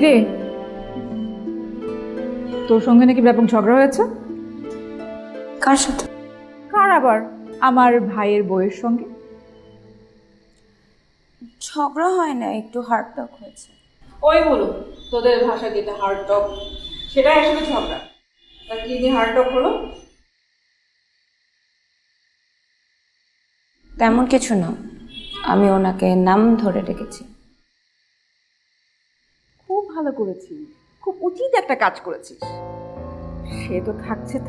কিরে, তোর সঙ্গে নাকি ব্যাপক ঝগড়া হয়েছে? কার সাথে? কার আবার? আমার ভাইয়ের বউয়ের সঙ্গে। ঝগড়া হয় না, একটু হার্ট টক হয়েছে। ওই হলো তোদের ভাষা যেটা হার্ড টক, সেটাই আসলে ঝগড়া। তা কি নিয়ে হার্ড টক হলো? তেমন কিছু না, আমি ওনাকে নাম ধরে ডেকেছি। খুব ভালো করেছিস, খুব উচিত একটা কাজ করেছিস। সে তো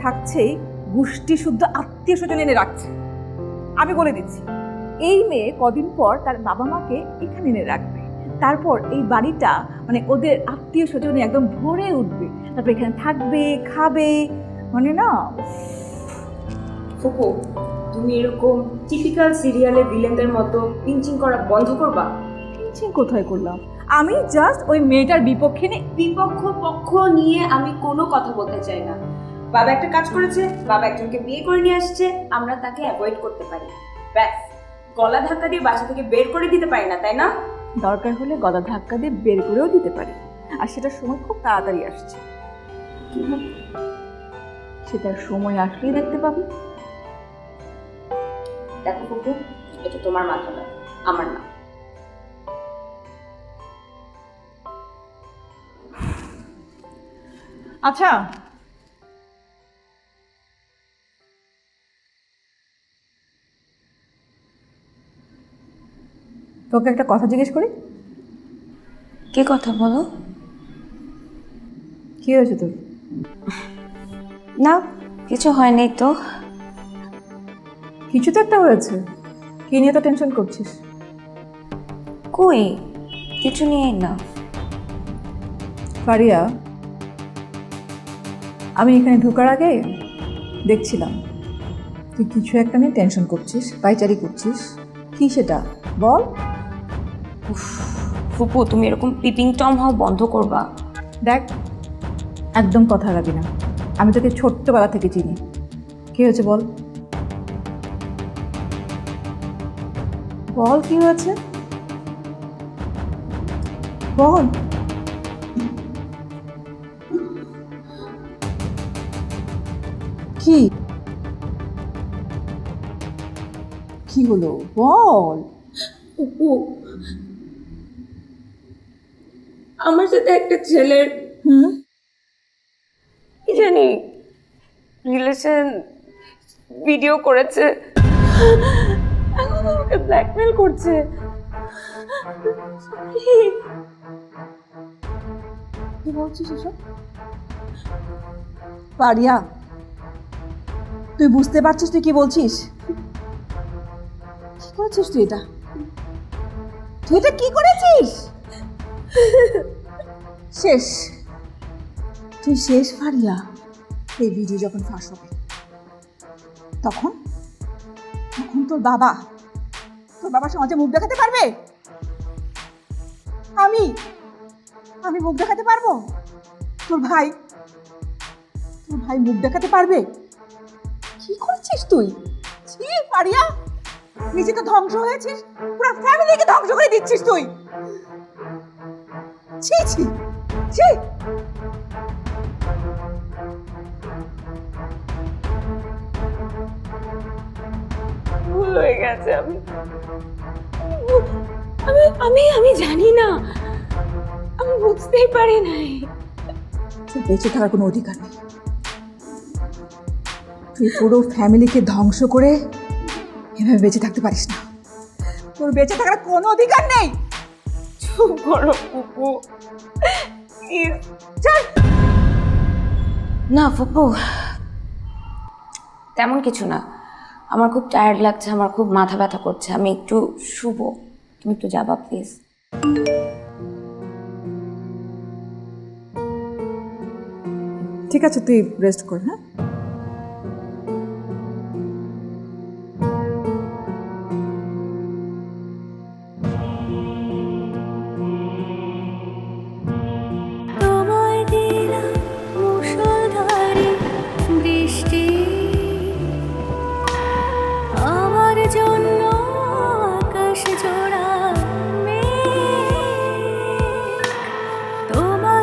থাকছেই গোষ্ঠী শুদ্ধ আত্মীয় স্বজন এনে রাখছে। আমি বলে দিচ্ছি, এই মেয়ে কদিন পর তার বাবা মাকে এখানে এনে রাখবে, তারপর এই বাড়িটা মানে ওদের আত্মীয় স্বজনে একদম ভরে উঠবে, তারপর এখানে থাকবে, খাবে, মানে না। ফুপু, তুমি এরকম টিপিক্যাল সিরিয়ালে ভিলেনদের মতো পিঞ্চিং করা বন্ধ করবা। পিঞ্চিং কোথায় করলাম? আমি জাস্ট ওই মেয়েটার বিপক্ষে বিপক্ষ পক্ষ নিয়ে আমি কোনো কথা বলতে চাই না। বাবা একটা কাজ করেছে, বাবা একজনকে বিয়ে করে নিয়ে আসছে, আমরা তাকে অ্যাভয়েড করতে পারি, ব্যাস। গলা ধাক্কা দিয়ে বাসা থেকে বের করে দিতে পারি না, তাই না? দরকার হলে গলা ধাক্কা দিয়ে বের করেও দিতে পারি, আর সেটার সময় খুব তাড়াতাড়ি আসছে। সেটার সময় আসলেই দেখতে পাবি। দেখো ফুপু, এটা তোমার মাথা না, আমার না। আচ্ছা, তোকে একটা কথা জিজ্ঞেস করি। কি কথা বলো? কি হয়েছে তোর? না, কিছু হয়নি তো। কিছু তো একটা হয়েছে, কি নিয়ে তো টেনশন করছিস? কই, কিছু নিয়েই না। ফারিয়া, আমি এখানে ঢোকার আগে দেখছিলাম তুই কিছু একটা নিয়ে টেনশন করছিস, পাইচারি করছিস। কি সেটা বল। ফুপু, তুমি এরকম পিপিং টম হওয়া বন্ধ করবা। দেখ, একদম কথা রাখবি না, আমি তোকে ছোট্টবেলা থেকে চিনি। কি হয়েছে বল, বল কি হয়েছে বল। কি কি হলো বল। ফুপু, আমার সাথে একটা ছেলের কি জানি রিলেশন ভিডিও করেছে, এখন আমাকে ব্ল্যাকমেল করছে। কি বলছিস এসব? পারিয়া, তুই বুঝতে পারছিস তুই কি বলছিস? কি করেছিস তুই এটা? তুই এটা কি করেছিস? শেষ, তুই শেষ ফারিয়া। এই ভিডিও যখন ফাঁস হবে তখন তখন তোর বাবা সমাজে মুখ দেখাতে পারবে? আমি আমি মুখ দেখাতে পারবো? তোর ভাই মুখ দেখাতে পারবে? কি করছিস তুই? ছি পারিয়া, নিজে তো ধ্বংস হয়েছিস, পুরো ফ্যামিলিকে ধ্বংস করে দিচ্ছিস তুই। ছি ছি ছি। ভুল হয়ে গেছে। আমি আমি আমি জানি না, আমি বুঝতেই পারি নাই। তোর বেঁচে থাকার কোনো অধিকার নেই। তুই পুরো ফ্যামিলিকে ধ্বংস করে এভাবে বেঁচে থাকতে পারিস না। তোর বেঁচে থাকার কোনো অধিকার নেই। চুপ করো ফুপু, চল। না ফুপু, তেমন কিছু না। আমার খুব টায়ার্ড লাগছে, আমার খুব মাথা ব্যথা করছে, আমি একটু শুভ। তুমি একটু যাবা প্লিজ। ঠিক আছে, তুই রেস্ট কর। হ্যাঁ, তোমার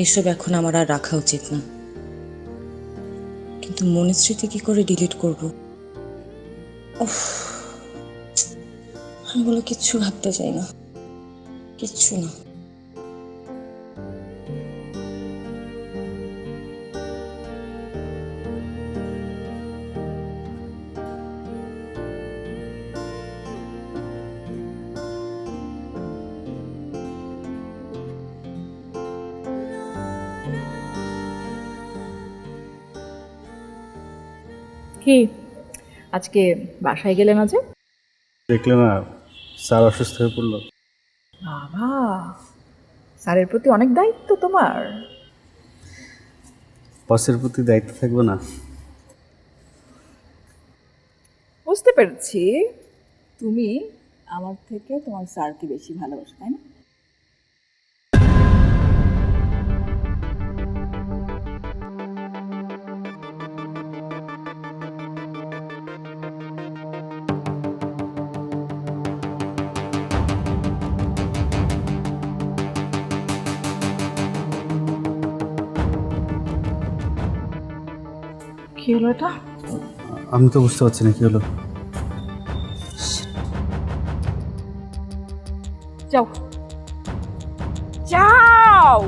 এসব এখন আমার আর রাখা উচিত না, কিন্তু মনের স্মৃতি কি করে ডিলিট করব? উফ, আমি বলে কিচ্ছু ভাবতে চাই না, কিচ্ছু না। কি আজকে বাসায় গেলে না যে? দেখলে না, স্যার অসুস্থ হয়ে পড়লো। বাবা, স্যারের প্রতি অনেক দায়িত্ব তোমার। বসের প্রতি দায়িত্ব থাকবে না? বুঝতে পেরেছি, তুমি আমার থেকে তোমার স্যারকে বেশি ভালোবাসো, তাই না? কি হলো এটা? আমি তো বুঝতে পারছি না কি হলো। যাও যাও।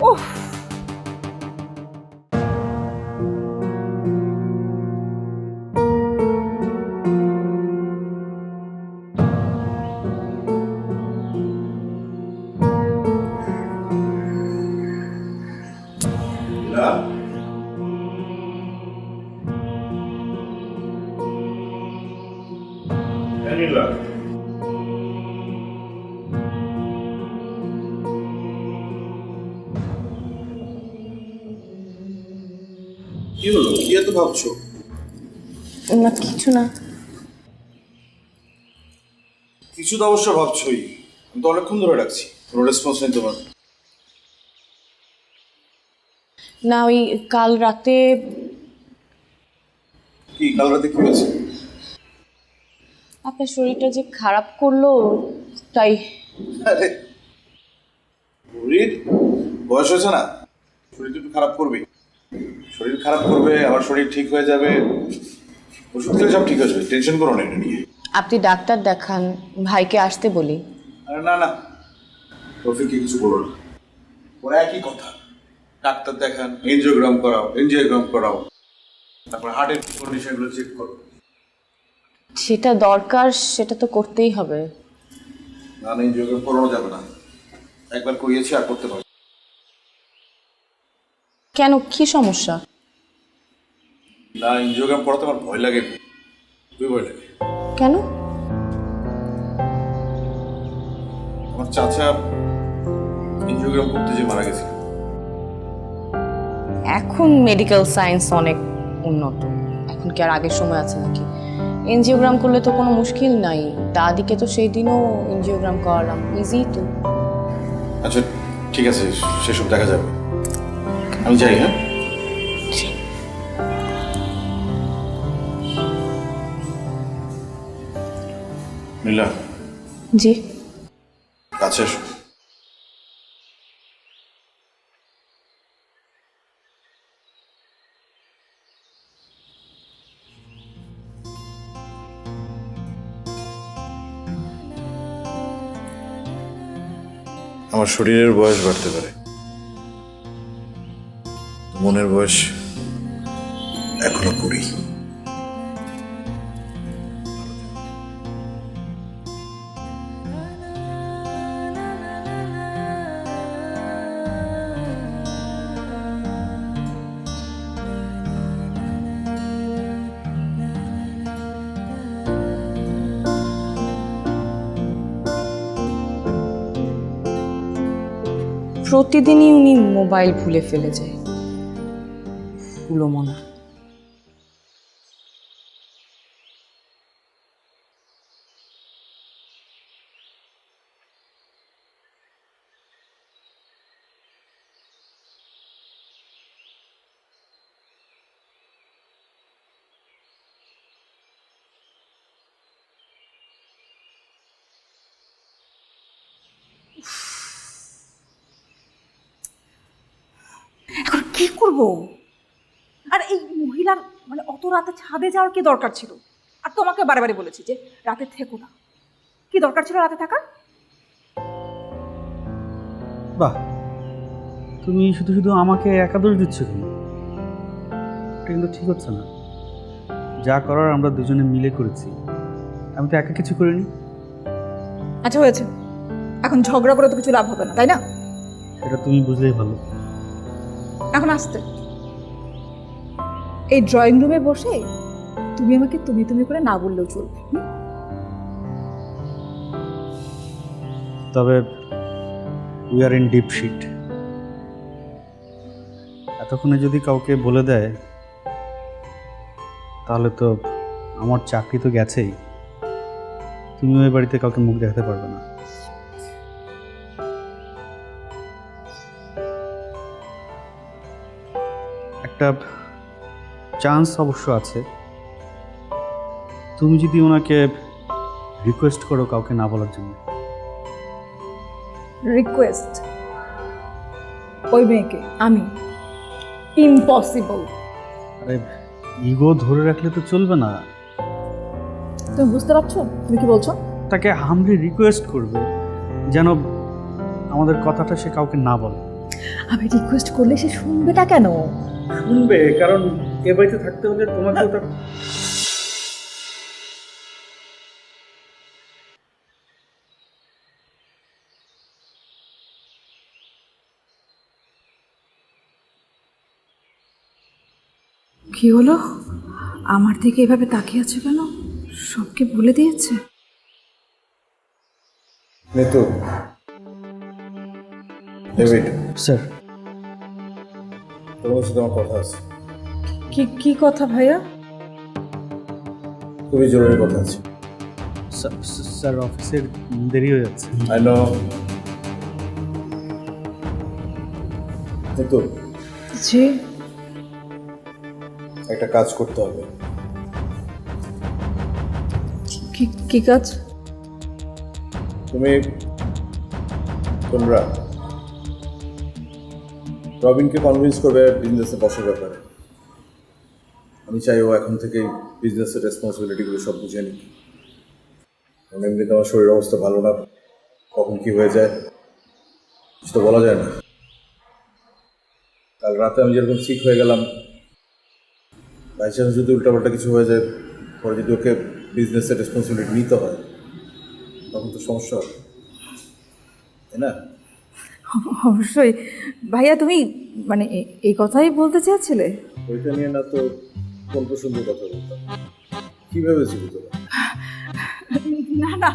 উফ, কি হলো, কি এত ভাবছো? না, কিছু না। কিছু তো অবশ্য ভাবছোই। আমি তো অনেকক্ষণ ধরে ডাকছি, কোনো রেসপন্স নেই তোমার। না, ওই কাল রাতে কি কাল রাতে কি হয়েছে? আপনার শরীরটা যে খারাপ করলো, তাই। আরে শরীর বয়স হয়েছে না, শরীর তো একটু খারাপ করবেই। শরীর খারাপ করবে, আবার শরীর ঠিক হয়ে যাবে, ওষুধ খেলে সব ঠিক হয়ে যাবে, টেনশন করো না এটা নিয়ে। আপনি ডাক্তার দেখান, ভাইকে আসতে বলি। আরে না না, রফিককে কিছু বলো না, ওরা একই কথা। ডাক্তার দেখান, এনজিওগ্রাম করাও, এনজিওগ্রাম করাও, তারপর হার্টের কন্ডিশনগুলো চেক করো। যেটা দরকার সেটা তো করতেই হবে। না না, এনজিওগ্রাম করানো যাবে না, একবার করিয়েছি আর করতে পারবো কেন, কি সমস্যা? না। এনজিওগ্রাম করাতে আমার ভয় লাগে, খুবই ভয় লাগে। কেন? আমার চাচা এনজিওগ্রাম করতে যে মারা গেছে। এখন মেডিকেল সায়েন্স অনেক উন্নত, এখন কি আর আগের সময় আছে নাকি? এনজিওগ্রাম করলে তো কোনো মুশকিল নাই, দাদিকে তো সেই দিনও এনজিওগ্রাম করালাম, ইজি তো। আচ্ছা ঠিক আছে, সেসব দেখা যাবে, আমি যাই। হ্যাঁ, নীলা জি। কাছে এসো। আমার শরীরের বয়স বাড়তে পারে, মনের বয়স এখনো 20। প্রতিদিনই উনি মোবাইল ভুলে ফেলে যায়, ভুলো মনা। কি করব? আর এই মহিলার মানে অত রাতে ছাদে যাওয়ার কি দরকার ছিল? আর তোমাকে বারে বারে বলেছি যে রাতে থেকো না, কি দরকার ছিল রাতে থাকার? বাহ, তুমি শুধু শুধু আমাকে একা দোষ দিচ্ছ কেন? এটা কিন্তু ঠিক হচ্ছে না। যা করার আমরা দুজনে মিলে করেছি, আমি তো একা কিছু করিনি। আচ্ছা হয়েছে, এখন ঝগড়া করে তো কিছু লাভ হবে না, তাই না? সেটা তুমি বুঝলেই ভালো। এখন আসতে এই ড্রয়িং রুমে বসে তুমি আমাকে তুমি তুমি করে না বললেও চলবে। তবে we are in deep shit. এতক্ষণে যদি কাউকে বলে দেয় তাহলে তো আমার চাকরি তো গেছেই। তুমি ওই বাড়িতে কাউকে মুখ দেখাতে পারবে না। একটা চান্স অবশ্য আছে। তুমি যদি ওনাকে রিকোয়েস্ট করো কাউকে না বলার জন্য। রিকোয়েস্ট ওই মেয়েকে আমি? ইম্পসিবল। আরে ইগো ধরে রাখলে তো চলবে না। তুমি বুঝতে পারছো তুমি কি বলছো? তাকে হামলি রিকোয়েস্ট করবে যেন আমাদের কথাটা সে কাউকে না বলে। আমি রিকোয়েস্ট করলে সে শুনবেটা কেন? শুনবে, কারণ এ বাড়িতে থাকতে হলে তোমাকেও তার কি হলো? আমার দিকে এভাবে তাকিয়ে আছে কেন? সবকে বলে দিয়েছে? Nitu, David, sir. তোমার সাথে আমার কথা আছে, কি কি কথা ভাইয়া? খুবই জরুরি কথা আছে। স্যার অফিসের দেরি হয়ে যাচ্ছে। I know. নিতু, জি। একটা কাজ করতে হবে। কি কি কাজ? তোমরা রবিনকে কনভিন্স করবে বিজনেসে বসার ব্যাপারে। আমি চাই ও এখন থেকেই বিজনেসের রেসপন্সিবিলিটিগুলো সব বুঝে নিক। কারণ এমনিতে আমার শরীর অবস্থা ভালো না, কখন কি হয়ে যায় কিছু তো বলা যায় না। কাল রাতে আমি যেরকম সিক হয়ে গেলাম, বাই চান্স যদি উল্টাপাল্টা কিছু হয়ে যায়, পরে যদি ওকে বিজনেসের রেসপন্সিবিলিটি নিতে হয় তখন তো সমস্যা হবে, তাই না? অবশ্যই ভাইয়া, তুমি মানে এই কথাই বলতে চেয়েছিলে? ওইটা নিয়ে না তো কোন প্রসঙ্গে কথা বলতাম। কি ভেবেছিলি তোরা? না না,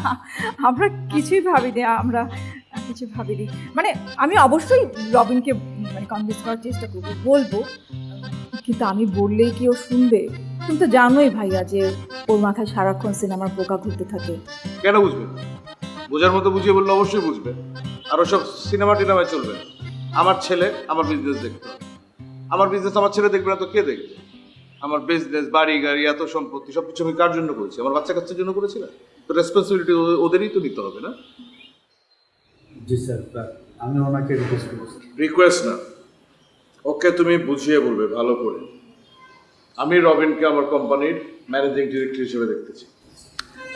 আমরা কিছুই ভাবিনি, আমরা কিছু ভাবিনি। মানে আমি অবশ্যই রবিনকে মানে কনভিন্স করার চেষ্টা করবো, বলবো, কিন্তু আমি বললেই কি ও শুনবে? তুমি তো জানোই ভাইয়া যে ওর মাথায় সারাক্ষণ সিনেমার পোকা ঘুরতে থাকে। কেন বুঝবে না? বোঝার মতো বুঝিয়ে বললে অবশ্যই বুঝবে। আর ওসব সিনেমা টিনেমায় চলবে না। আমার ছেলে আমার বিজনেস দেখতে হবে। আমার বিজনেস আমার ছেলে দেখবে না তো কে দেখবে? আমার বিজনেস, বাড়ি গাড়ি, এত সম্পত্তি সব কিছু আমি কার জন্য করেছি? আমার বাচ্চা কাচ্চার জন্য করেছি না? তো রেসপন্সিবিলিটি ওদেরই তো নিতে হবে না? জি স্যার, আমি ওনাকে রিকোয়েস্ট করছি। রিকোয়েস্ট না, ওকে তুমি বুঝিয়ে বলবে ভালো করে। আমি রবিনকে আমার কোম্পানির ম্যানেজিং ডিরেক্টর হিসেবে দেখতেছি।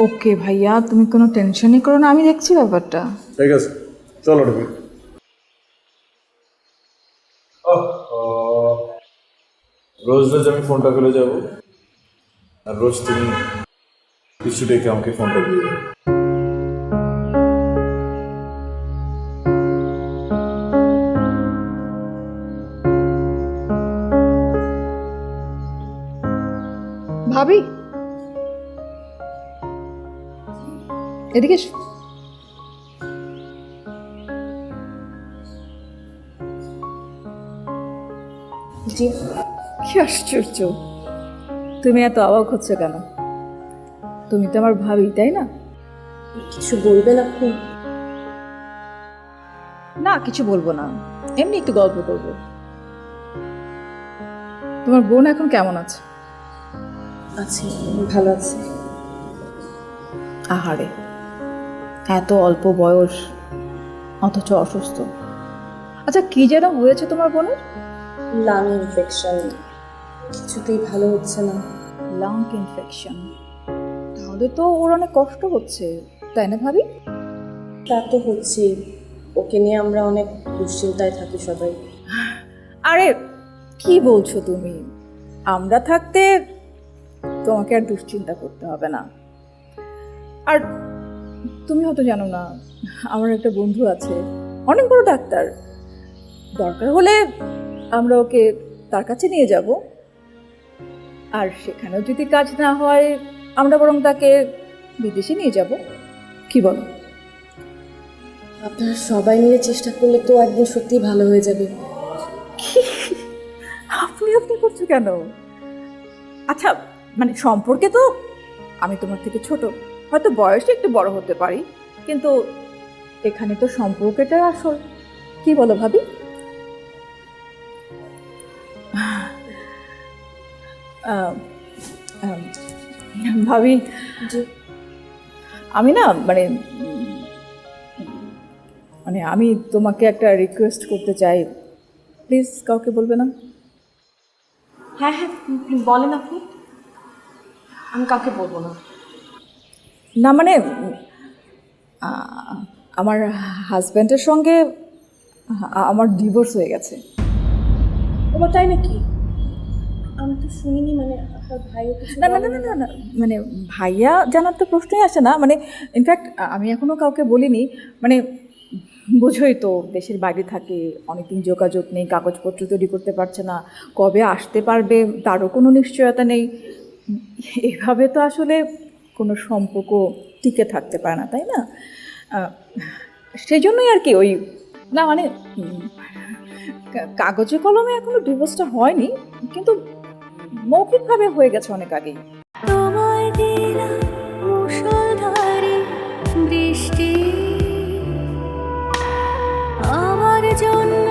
ওকে ভাইয়া, তুমি কোনো টেনশনই করো না, আমি দেখছি ব্যাপারটা। ঠিক আছে, চলো রবিন। রোজ রোজ আমি ফোনটা করে যাব, আর রোজ তুমি কিছু ডেকে আমাকে ফোনটা দিয়ে দেবে। ভাবি এদিকে এসো। জি। কি আশ্চর্য, তুমি এত অবাক হচ্ছ কেন? তুমি তো আমার ভাবি, তাই না? কিছু বলবেন আপনি? না কিছু বলবো না, এমনি একটু গল্প করবো। তোমার বোন এখন কেমন আছে? আছি, ভালো আছি। আহারে, এত অল্প বয়স অথচ অসুস্থ। আচ্ছা কি যেন হয়েছে তোমার বোনের? লাং ইনফেকশন, কিছুতেই ভালো হচ্ছে না। লাং ইনফেকশন, তাহলে তো ওর অনেক কষ্ট হচ্ছে, তাই না ভাবি? তা তো হচ্ছে, ওকে নিয়ে আমরা অনেক দুশ্চিন্তায় থাকি সবাই। আরে কি বলছো তুমি? আমরা থাকতে তোমাকে আর দুশ্চিন্তা করতে হবে না। আর তুমি হয়তো জানো না, আমার একটা বন্ধু আছে, অনেক বড় ডাক্তার। দরকার হলে আমরা ওকে তার কাছে নিয়ে যাব, আর সেখানেও যদি কাজ না হয় আমরা বরং তাকে বিদেশে নিয়ে যাব। কি বলো? আপনারা সবাই মিলে চেষ্টা করলে তো একদিন সত্যিই ভালো হয়ে যাবে। আপনি আপনি করছো কেন? আচ্ছা, মানে সম্পর্কে তো আমি তোমার থেকে ছোট, হয়তো বয়সে একটু বড় হতে পারি, কিন্তু এখানে তো সম্পর্কটা আসল। কি বলো ভাবি? আহ, আহ, ভাবি, আমি না মানে মানে আমি তোমাকে একটা রিকোয়েস্ট করতে চাই, প্লিজ কাউকে বলবে না। হ্যাঁ হ্যাঁ, বলেন আপনি, আমি কাউকে বলবো না। না মানে আমার হাজব্যান্ডের সঙ্গে আমার ডিভোর্স হয়ে গেছে। ও তাই নাকি? আমি তো শুনিনি, মানে আপনার ভাইও কিছু না না না না না না, মানে ভাইয়া জানার তো প্রশ্নই আসে না। মানে ইনফ্যাক্ট আমি এখনও কাউকে বলিনি। মানে বোঝোই তো, দেশের বাইরে থাকে, অনেকদিন যোগাযোগ নেই, কাগজপত্র তৈরি করতে পারছে না, কবে আসতে পারবে তারও কোনো নিশ্চয়তা নেই। এভাবে তো আসলে কোনো সম্পর্ক টিকে থাকতে পারে না, তাই না? সেই জন্যই আর কি ওই, না মানে কাগজে কলমে এখনো ডিভোর্সটা হয়নি, কিন্তু মৌখিকভাবে হয়ে গেছে অনেক আগেই। তোমায় দিলাম মুষলধারে বৃষ্টি, আমার জন্য